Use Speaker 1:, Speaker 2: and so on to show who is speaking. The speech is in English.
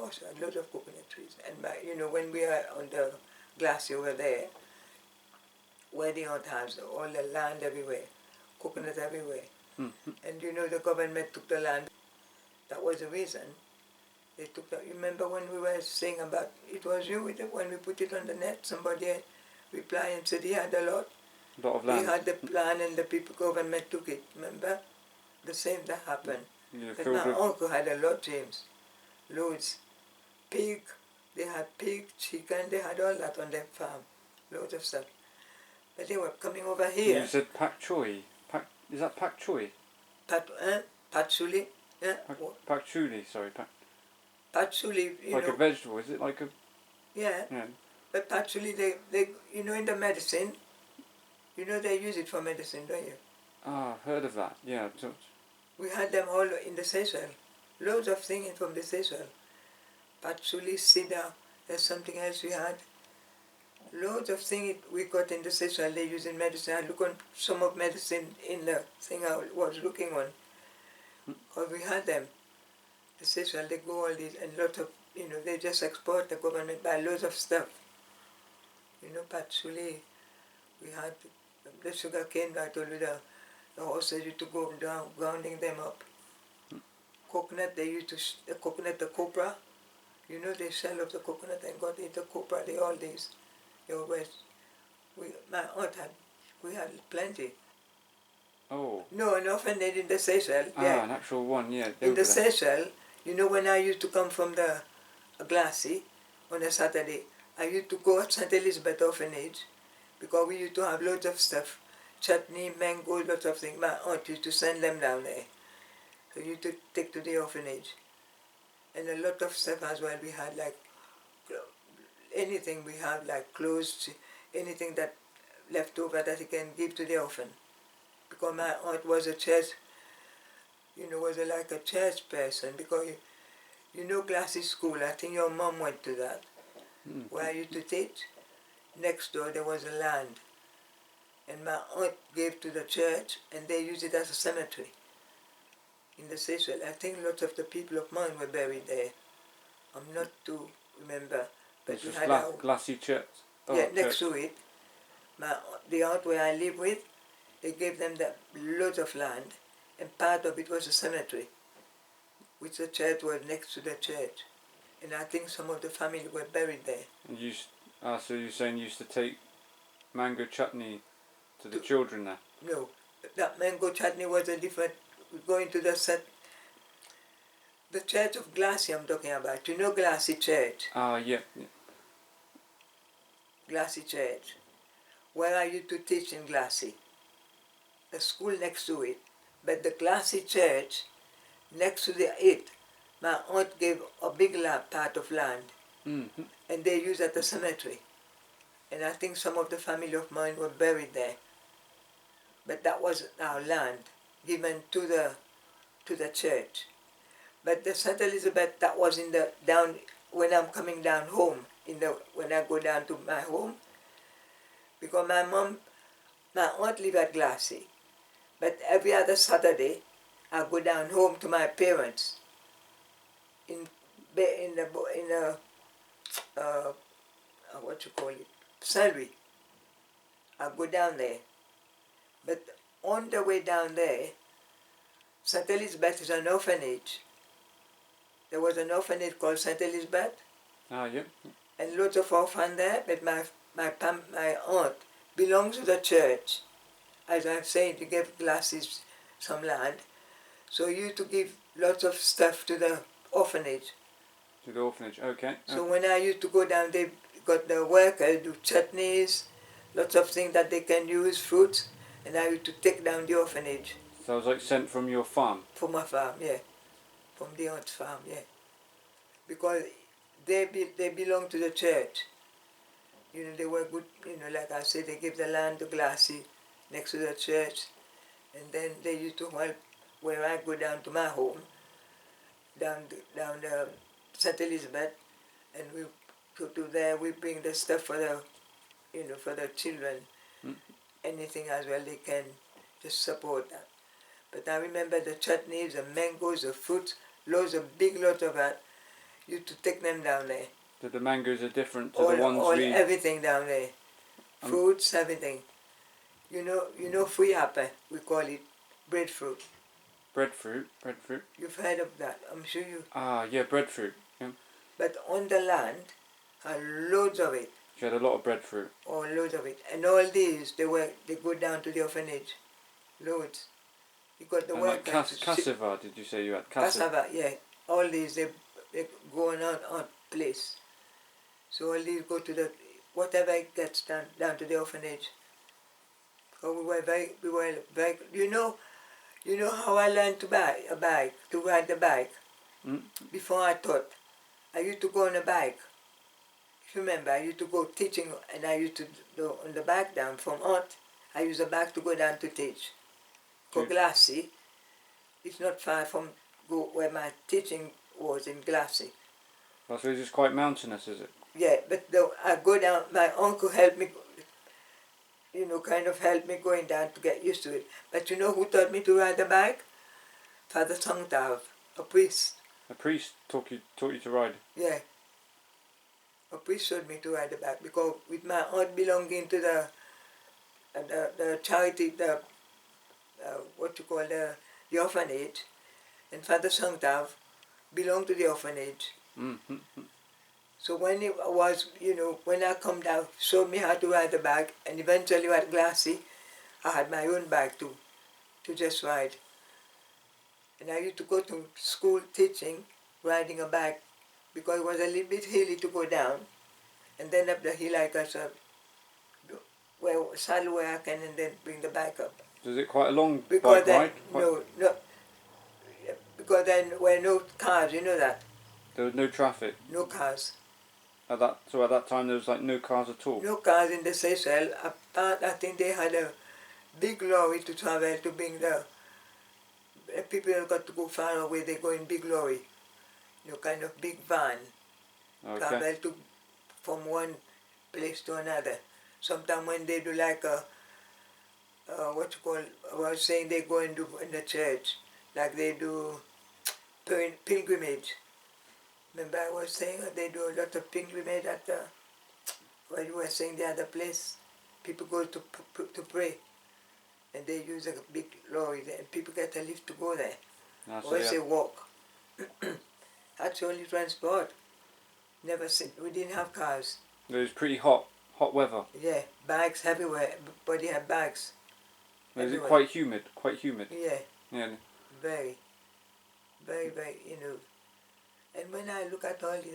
Speaker 1: course, a lot of coconut trees. And when we are on the glacier over there, where the aunt has all the land everywhere, coconut everywhere.
Speaker 2: Mm-hmm.
Speaker 1: And the government took the land. That was the reason. They took the, you remember when we were saying about, it was you when we put it on the net, somebody replied and said he had a lot.
Speaker 2: A lot of land.
Speaker 1: He had the plan and the people, government took it, remember? The same that happened.
Speaker 2: Yeah,
Speaker 1: But my uncle had a lot, James. Loads. Pig, they had pig, chicken, they had all that on their farm. Loads of stuff. But they were coming over here.
Speaker 2: You said pak choy. Is that pak choy?
Speaker 1: Patchouli. Yeah.
Speaker 2: Patchouli, sorry.
Speaker 1: Patchouli,
Speaker 2: like a vegetable, is it like a...
Speaker 1: Yeah. But patchouli, they in the medicine, they use it for medicine, don't you?
Speaker 2: Ah, I've heard of that, yeah.
Speaker 1: We had them all in the Seychelles. Loads of things from the Seychelles. Patchouli, cedar, there's something else we had. Loads of things we got in the Seychelles they use in medicine. I look on some of medicine in the thing I was looking on. Because we had them. The Seychelles, they go all these, and lot of, they just export, the government buy loads of stuff. Patchouli, we had the sugar cane, I told you the horses used to go down, grounding them up. Coconut, they used to, the coconut, the copra, they sell off the coconut and got into copra, all these. They always, my aunt we had plenty.
Speaker 2: Oh.
Speaker 1: No, an orphanage in the Seychelles.
Speaker 2: Ah, an actual one, yeah.
Speaker 1: In the Seychelles, when I used to come from the Glassy on a Saturday, I used to go at St. Elizabeth Orphanage because we used to have loads of stuff. Chutney, mango, lots of things. My aunt used to send them down there. So you used to take to the orphanage. And a lot of stuff as well. We had like anything we have, like clothes, anything that left over that he can give to the orphan. Because my aunt was a church, was like a church person. Because, Glassy School, I think your mom went to that, where I used to teach. Next door there was a land. And my aunt gave to the church, and they used it as a cemetery in the Seychelles. I think lots of the people of mine were buried there. I'm not to remember. But
Speaker 2: it's
Speaker 1: we
Speaker 2: just
Speaker 1: had
Speaker 2: Glassy Church. Oh,
Speaker 1: yeah, next to it. The aunt where I live with, they gave them loads of land, and part of it was a cemetery, which the church was next to the church. And I think some of the family were buried there.
Speaker 2: And so you're saying you used to take mango chutney to the children there?
Speaker 1: No, that mango chutney was a different, going to the church of Glassy I'm talking about. Glassy Church?
Speaker 2: Yeah.
Speaker 1: Glassy Church, where I used to teach in Glassy. The school next to it, but the Glassy Church next to it, my aunt gave a big part of land, and they used it as a cemetery. And I think some of the family of mine were buried there. But that was our land given to the church. But the St. Elizabeth, that was down when I'm coming down home, when I go down to my home, because my aunt lived at Glassy. But every other Saturday, I go down home to my parents what you call it, Salary. I go down there. But on the way down there, St. Elizabeth is an orphanage. There was an orphanage called St. Elizabeth.
Speaker 2: Ah, yeah.
Speaker 1: And lots of orphans there, but my aunt belongs to the church. As I'm saying, to give Glasses some land. So you used to give lots of stuff to the orphanage.
Speaker 2: To the orphanage, okay.
Speaker 1: So when I used to go down, they got the workers do chutneys, lots of things that they can use, fruits, and I used to take down the orphanage.
Speaker 2: So it was like sent from your farm?
Speaker 1: From my farm, yeah. From the aunt's farm, yeah. Because they belong to the church. They were good, like I said, they gave the land to Glassy next to the church. And then they used to help where I go down to my home, down the St. Elizabeth, and we go to there, we bring the stuff for the, for the children. Anything as well they can just support that. But I remember the chutneys, the mangoes, the fruits, big lots of that. You to take them down there.
Speaker 2: So the mangoes are different to the ones we...
Speaker 1: Everything down there. Fruits, everything. You know free apple, we call it breadfruit.
Speaker 2: Breadfruit.
Speaker 1: You've heard of that, I'm sure you.
Speaker 2: Ah, yeah, breadfruit. Yeah.
Speaker 1: But on the land, loads of it.
Speaker 2: You had a lot of breadfruit.
Speaker 1: Oh, loads of it. And all these, they go down to the orphanage. Loads. You got the
Speaker 2: And
Speaker 1: workers.
Speaker 2: like cassava, did you say you had
Speaker 1: Cassava, yeah. All these, they go on place. So all these go to the, whatever it gets down to the orphanage. So we were very, you know how I learned to ride the bike?
Speaker 2: Mm.
Speaker 1: Before I taught, I used to go on a bike. If you remember, I used to go teaching, and I used to go on the bike down from Art. I used a bike to go down to teach. Go Glassy. It's not far from where my teaching was in Glassy.
Speaker 2: Oh, so it's just quite mountainous, is it?
Speaker 1: Yeah, but I go down, my uncle helped me, kind of helped me going down to get used to it. But you know who taught me to ride the bike? Father Songtav, a priest.
Speaker 2: A priest taught you to ride?
Speaker 1: Yeah. A priest showed me to ride the bike because with my aunt belonging to the charity, the orphanage, and Father Songtav belonged to the orphanage.
Speaker 2: Mm-hmm.
Speaker 1: So when it was, when I come down, showed me how to ride the bike, and eventually at Glassy, I had my own bike to just ride. And I used to go to school teaching, riding a bike, because it was a little bit hilly to go down, and then up the hill I got saddle where I can, and then bring the bike up.
Speaker 2: Was it quite a long
Speaker 1: because
Speaker 2: bike ride?
Speaker 1: No, because then there were no cars, you know that?
Speaker 2: There was no traffic?
Speaker 1: No cars.
Speaker 2: So at that time there was like no cars at all?
Speaker 1: No cars in the Seychelles. I think they had a big lorry to travel to bring the people that got to go far away, they go in big lorry. Kind of big van.
Speaker 2: Okay.
Speaker 1: Travel from one place to another. Sometimes when they do like I was saying they go and do in the church, like they do pilgrimage. Remember I was saying they do a lot of pilgrimage at what you were saying the other place. People go to pray, and they use a big lorry there, and people get a lift to go there. Or else they walk. That's the only transport. Never seen. We didn't have cars.
Speaker 2: It was pretty hot weather.
Speaker 1: Yeah, bags everywhere. Everybody had bags.
Speaker 2: Was it quite humid? Quite humid.
Speaker 1: Yeah.
Speaker 2: Yeah.
Speaker 1: Very, very, very. And when I look at all these